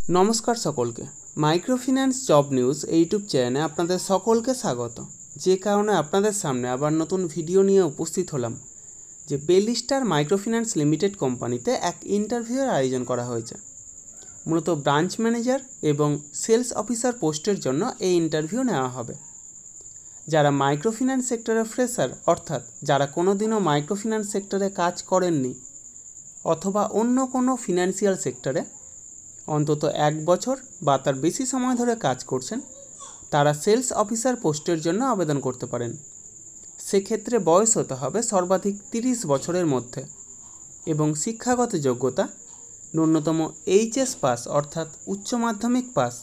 नमस्कार सकलके माइक्रोफिनान्स जब निউজ यूट्यूब चैने आपनादेर सकलके स्वागत। जे कारणे आपनादेर सामने आबार नतून भिडियो निये उपस्थित हलाम जे बेलिस्टार माइक्रोफिनान्स लिमिटेड कोम्पानीते एक इंटरभिउर आयोजन करा हयेछे। मूलत ब्रांच मैनेजार एबं सेल्स अफिसार पोस्टेर जन्य एई इंटरभिउ नेওয়া हबे। যারা মাইক্রোফিন্যান্স সেক্টরে ফ্রেশার অর্থাৎ যারা কোনোদিনও মাইক্রোফিন্যান্স সেক্টরে কাজ করেননি অথবা অন্য কোনো ফিনান্সিয়াল সেক্টরে অন্তত এক বছর বা তার বেশি সময় ধরে কাজ করছেন তারা সেলস অফিসার পোস্টের জন্য আবেদন করতে পারেন। সেক্ষেত্রে বয়স হতে হবে সর্বাধিক 30 বছরের মধ্যে এবং শিক্ষাগত যোগ্যতা ন্যূনতম এইচএস পাস অর্থাৎ উচ্চ মাধ্যমিক পাস।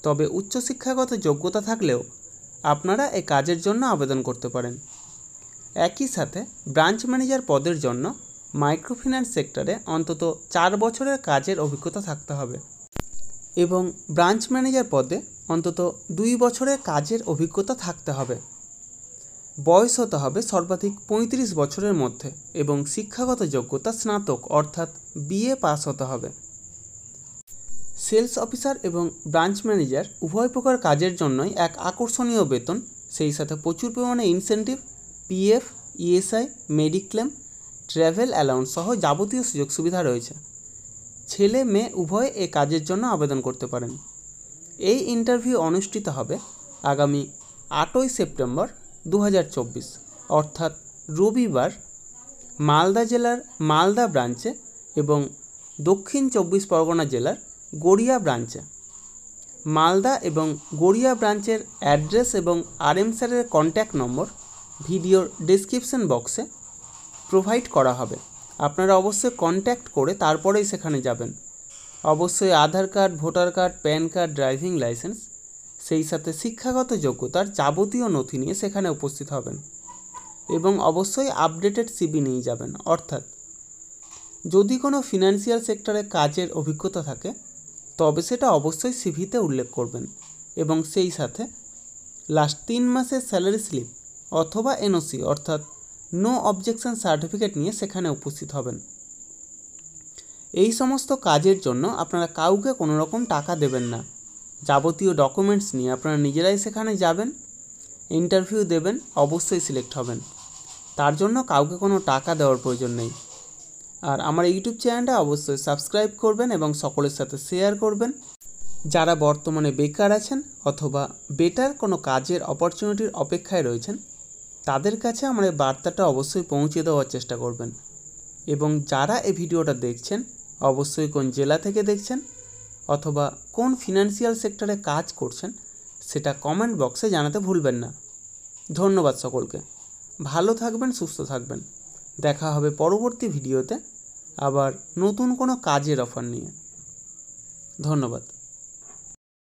তবে উচ্চশিক্ষাগত যোগ্যতা থাকলেও আপনারা এই কাজের জন্য আবেদন করতে পারেন। একই সাথে ব্রাঞ্চ ম্যানেজার পদের জন্য মাইক্রোফিন্যান্স সেক্টরে অন্তত 4 বছরের কাজের অভিজ্ঞতা থাকতে হবে এবং ব্রাঞ্চ ম্যানেজার পদে অন্তত 2 বছরের কাজের অভিজ্ঞতা থাকতে হবে। বয়স হতে হবে সর্বাধিক 35 বছরের মধ্যে এবং শিক্ষাগত যোগ্যতা স্নাতক অর্থাৎ বিএ পাস হতে হবে। সেলস অফিসার এবং ব্রাঞ্চ ম্যানেজার উভয় প্রকার কাজের জন্যই এক আকর্ষণীয় বেতন, সেই সাথে প্রচুর পরিমাণে incentive, PF, ESI, mediclaim, travel allowance সহ যাবতীয় সুযোগ সুবিধা রয়েছে। ছেলে মেয়ে উভয় এই কাজের জন্য আবেদন করতে পারেন। এই ইন্টারভিউ অনুষ্ঠিত হবে আগামী 8ই সেপ্টেম্বর 2024 অর্থাৎ রবিবার মালদা জেলার মালদা ব্রাঞ্চে এবং দক্ষিণ 24 পরগনা জেলার গড়িয়া ব্রাঞ্চে। মালদা এবং গড়িয়া ব্রাঞ্চের অ্যাড্রেস এবং আরএম স্যারের কন্ট্যাক্ট নম্বর ভিডিওর ডেসক্রিপশন বক্সে প্রোভাইড করা হবে। আপনারা অবশ্যই কন্ট্যাক্ট করে তারপরেই সেখানে যাবেন। অবশ্যই Aadhaar card, voter card, PAN card, driving licence, সেই সাথে শিক্ষাগত যোগ্যতার যাবতীয় নথি নিয়ে সেখানে উপস্থিত হবেন এবং অবশ্যই আপডেটেড সিভি নিয়ে যাবেন। অর্থাৎ যদি কোনো ফিনান্সিয়াল সেক্টরে কাজের অভিজ্ঞতা থাকে তবে সেটা অবশ্যই সিভিতে উল্লেখ করবেন এবং সেই সাথে লাস্ট 3 মাসের স্যালারি স্লিপ অথবা এনওসি অর্থাৎ নো অবজেকশন সার্টিফিকেট নিয়ে সেখানে উপস্থিত হবেন। এই সমস্ত কাজের জন্য আপনারা কাউকে কোনো রকম টাকা দেবেন না। যাবতীয় ডকুমেন্টস নিয়ে আপনারা নিজেরাই সেখানে যাবেন, ইন্টারভিউ দেবেন, অবশ্যই সিলেক্ট হবেন। তার জন্য কাউকে কোনো টাকা দেওয়ার প্রয়োজন নেই। আর আমার ইউটিউব চ্যানেলটা অবশ্যই সাবস্ক্রাইব করবেন এবং সকলের সাথে শেয়ার করবেন। যারা বর্তমানে বেকার আছেন অথবা বেটার কোনো কাজের অপরচুনিটির অপেক্ষায় রয়েছেন তাদের কাছে আমার এই বার্তাটা অবশ্যই পৌঁছে দেওয়ার চেষ্টা করবেন। এবং যারা এই ভিডিওটা দেখছেন অবশ্যই কোন জেলা থেকে দেখছেন অথবা কোন ফিনান্সিয়াল সেক্টরে কাজ করছেন সেটা কমেন্ট বক্সে জানাতে ভুলবেন না। ধন্যবাদ সকলকে। ভালো থাকবেন, সুস্থ থাকবেন। দেখা হবে পরবর্তী ভিডিওতে আবার নতুন কোনো কাজের অফার নিয়ে। ধন্যবাদ।